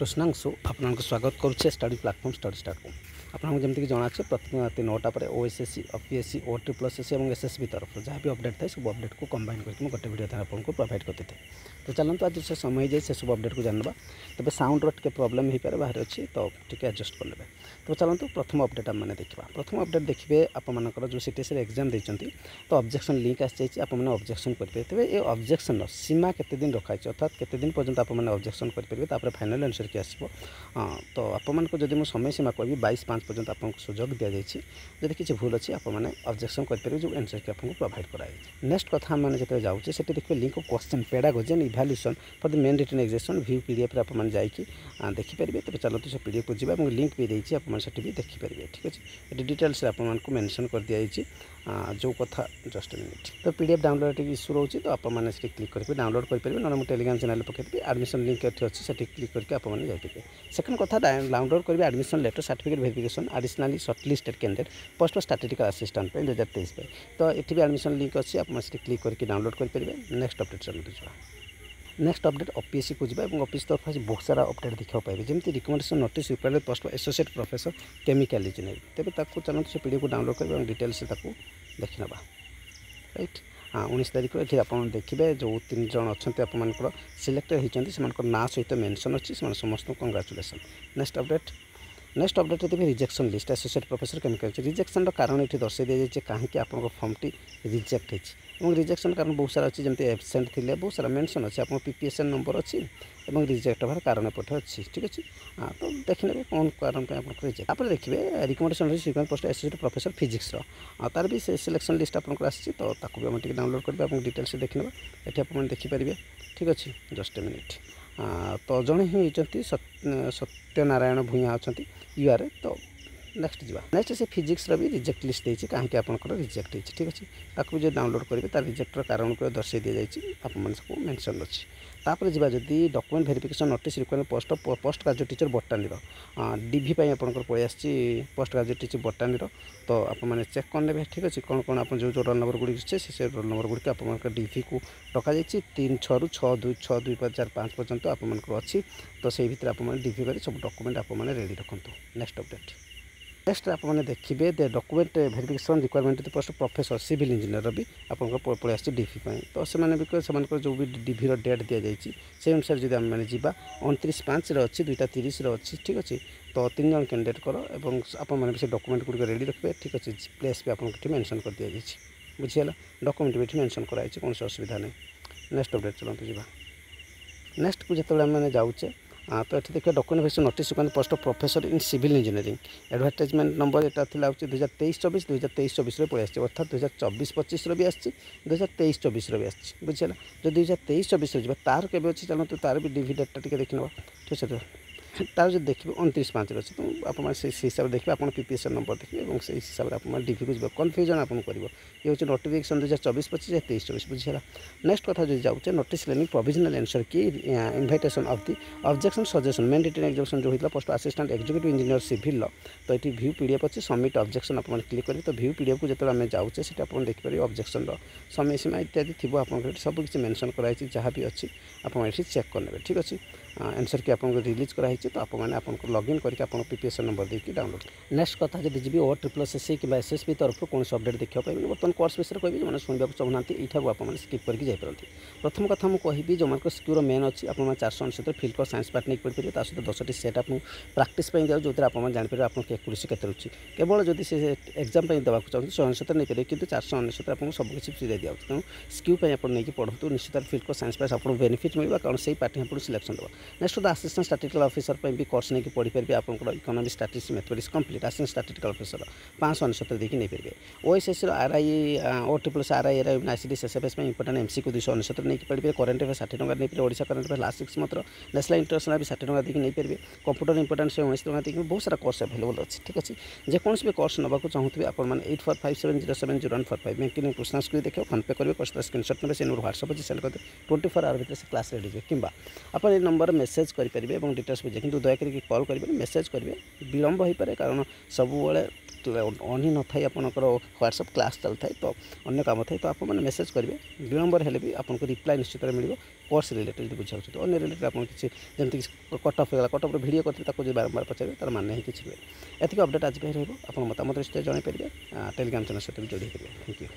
कृष्णांशु आपको स्वागत करुचे स्टडी प्लाटफॉर्म स्टडी स्टार्ट को आपको जमीक जना अच्छे प्रति रात 9टा पर ओएसएससी ओपीएससी ओट्रिपलएससी और एसएसबी तरफ जहाँ भी अपडेट थाए सब अपडेट को कंबाइन करके गोटे वीडियो आपको प्रोवाइड करते थे। तो चलते आज से समय जाए से सब अपडेट को जानवा। तेज साउंड टे प्रोब्लेम हो पाए बाहर अच्छी तो टी एडजस्ट कर ले। तो चलते प्रथम अपडेट आम देखा। प्रथम अपडेट देखिए आपर जो सीटीएस एग्जाम देती तो ऑब्जेक्शन लिंक आसी आपने ऑब्जेक्शन करेंगे। तेज ये ऑब्जेक्शन सीमा केते दिन रखाई अर्थात केते दिन पर्यंत आपने ऑब्जेक्शन करेंगे फाइनल आंसर की आसो। तो आपको जब मुझे समय सीमा कह 22/5 पर्यंत आपको सुजोग दि जाइए। जब किसी भूल अच्छी आपने ऑब्जेक्शन करेंगे जो आंसर की आपको प्रोवाइड कराई। नेक्स्ट कथा मैंने जो जाऊँचे से देखिए link of question pedagogy and evaluation for the main written examination view PDF आपने जाकि देखिपारे। तेज चलते से पीडीएफ को जी लिंक भी देती आपड़ी भी देखिपारे। ठीक अच्छे ये डिटेल्स आपको मेंशन कर दी जो कथा जस्ट मिनिट। तो पीडीएफ डाउनलोड इश्यू रोचे तो आपने क्लिक करके डाउनलोड करेंगे ना मुझे टेलीग्राम चैनल पकड़े एडमिशन लिंक अच्छी से क्लिक करके आपने जाइए। सेकंड कथा डाउनलोड करेंगे admission letter certificate verification additionally shortlisted candidate post for statistical assistant 2023 तो ये भी एडमिशन लिंक अच्छी आपने क्लिक करके डाउनलोड करेंगे। नेक्स्ट अपडेट चलते जावा। नेक्स्ट अपडेट ओपीएससी को जाए और ऑफिस तरफ बहुत सारा अपडेट देखा पाए जमी recommendation notice required post associate professor chemical engineering. तेज ताको चलते से पीडीएफ को डाउनलोड करेंगे और डिटेल्स से देखी नवा। राइट 19 तारीख ये आप देखिए जो 3 जन अच्छा आप सिलेक्टेड होती ना सहित मेंशन अच्छी समस्त कंग्राचुलेसन। नेक्स्ट अपडेट देखिए rejection list associate professor chemical rejection कारण ये दर्शाई दी जाए कहीं आपको फॉर्म टी रिजेक्ट हो रिजेक्शन कारण बहुत सारा अच्छी जमी एबसेंट थे बहुत सारा मेंशन अच्छे आप पीपीएसएन नंबर अच्छी और रिजेक्ट होवार कारण पटे अच्छी। ठीक अच्छे तो देखने कौन कारण आप रिजेक्ट आप देखिए recommendation request post associate professor physics तार भी से सिलेक्शन लिस्ट आपको आसी तो भी आम डाउनलोड करेंगे डिटेल्स देखने ये आप देखिपारे। ठीक अच्छे जस्ट ए मिनिट। तो जड़े ही होती सत्यनारायण भूया अच्छा यूआर। तो नेक्स्ट जावा। नेक्स्ट से फिजिक्स भी रिजेक्ट लिस्ट देती कहीं आपंकर रिजेक्ट होती। ठीक अच्छे ताकू जो डाउनलोड करेंगे तार रिजेक्टर कारण को दर्शाई दी जाए आप मेंशन अच्छी। तापर जी जदि document verification notice required post graduate teacher botany DV आपंकर पलि आसी पोस्ट ग्रेजुएट टीचर बटानी तो आपने चेक कर ले। ठीक अच्छे कौन कौन आप जो रोल नंबर गुड़ी से रोल नंबर गुड़ी आप डीवी को रखा 3/6 ରୁ 6/2/2005 पर्यंत आपंकर अच्छी। तो से भर आप डीवी कर सब डॉक्यूमेंट आपने रेडी रखुँ। नेक्स्ट अपडेट नेक्स्ट आपने देखिए the document verification requirement post professor civil engineer भी आपको पलि आसी डीवी तो से जो भी डीवी डेट दि जाए से अनुसार जब आम जा 29/5 अच्छी 2:30 अच्छी। ठीक अच्छे तो 3 जन कैंडिडेट कर आपने से डॉक्यूमेंट गुड़िक रेडी रखिए। ठीक अच्छे प्लेस भी आपको मेंशन कर दी जाए बुझीगला डॉक्यूमेंट भी मेंशन कराई कौन असुविधा नहीं। नेक्स्ट अपडेट चलते जा। नेक्स्ट को जो मैंने जाऊे तो ये देखिए document verification notice post of professor in civil engineering advertisement number यहाँ थी 2023-24 पलि आसी अर्थात 2024-25 भी आसी 2023-24 भी आसी बुझीगला। जो 2023-24 जा तार के अच्छी चलते तार भी डीवी डेटा टी देखने। ठीक है तार जो देखिए 29/5 अच्छे तो आप हिसाब से देखिए आप पीपीएसएन नंबर देखिए और से हिसाब से आप डीवी को कन्फ्यूजन आपको कर ये हूँ नोटिफिकेशन 2024-25 23-24 बुझीगला। नेक्स्ट कथा जो जाऊे नोटिस लेनी provisional answer key invitation of the objection suggestion main written examination जो होता post assistant executive engineer civil तो ये व्यू पीडीएफ अच्छी सबमिट ऑब्जेक्शन आप क्लिक करेंगे। तो व्यू पीडीएफ को जो आम जाऊे से आप देखिए ऑब्जेक्शन समय सीमा इत्यादि थी आप सब किसी मेंशन कराई जहाँ भी अच्छी आप चेक कर। ठीक अच्छे आंसर की आपको रिलीज कराई तो आपको लॉगिन करके आप पीपीएसएन नंबर देकी डाउनलोड। नेक्स्ट कथा जब जी ओट्रिपलएससी कि एसएसबी तरफ कौन अपडेट देखा पाए बर्तमान कोर्स विषय कह जो शुणा चाहूना यहाँ आप स्किप करके जापर। प्रथम कथा मुझे कहि जो स्क्यूर मेन अच्छी आप 499 फिल्ड कोर्स साइंस पार्ट नहीं पढ़े सहित 10टी सेट आपको प्राक्टिस दिया जो आप जापर आप एक्यूरेसी के रुचि केवल जब से एग्जाम देवाक चाहते 199 नहीं पारे कि 499 आपको सबकि फ्री दिया तेणु स्क्यू आप नहीं पढ़ू निश्चित फिल्ड कोर्स साइंस पार्ट आपको बेनिफिट मिलेगा कारण से पार्ट आपको सिलेक्शन देगा। नेक्स्ट असिस्टेंट स्टैटिस्टिकल ऑफिसर भी कोर्स नहीं पढ़ी पारे आपको economic statistics mathematics complete assistant statistical officer 599 देखिए नहीं पारे। OSSC RI O triple S C RI ICD SFS important MCQ 299 नहीं पढ़े करंट अफेयर 60 टଙ୍କା नहीं पारे Odisha current affair last 6 month national international भी 60 टଙ୍କା देखिए नहीं पारे कंप्यूटर इंपोर्टेंट 19 टଙ୍କା देखिए बहुत सारा कोर्स अवेलेबल अच्छी। ठीक अच्छे जेकोसी भी कोर्स नाक चाहूँगे आप 8457070145 बैंक कृष्णा स्कूल देखिए फोन पे करेंगे कोर्स स्क्रीनशॉट ने से व्हाट्सएप अच्छे सेंड करते 24 आवर भर से क्लास रेडी कि आप नंबर नंबर मेसेज करेंगे और डिटेल्स बुझे कि दयाक कॉल करेंगे मेसेज करेंगे विलम्ब हो पारे कारण सब ऑन ही न था आपंकर व्हाट्सएप क्लास चल था तो अन्य काम था तो आप मेसेज करेंगे विलम्बर हेल्ले भी आपको रिप्लाई निश्चित मिले कोर्स रिलेटेड बुझा अन्य रिलेटेड आप किसी जमीक कट ऑफ होगा कट ऑफ वीडियो करते बारंबार पचारे तार माने ही किसी एतिक अपडेट आज रहा आप मतामत निश्चय जनईपारे टेलीग्राम चैनल सहित जोड़ी करेंगे। Thank you.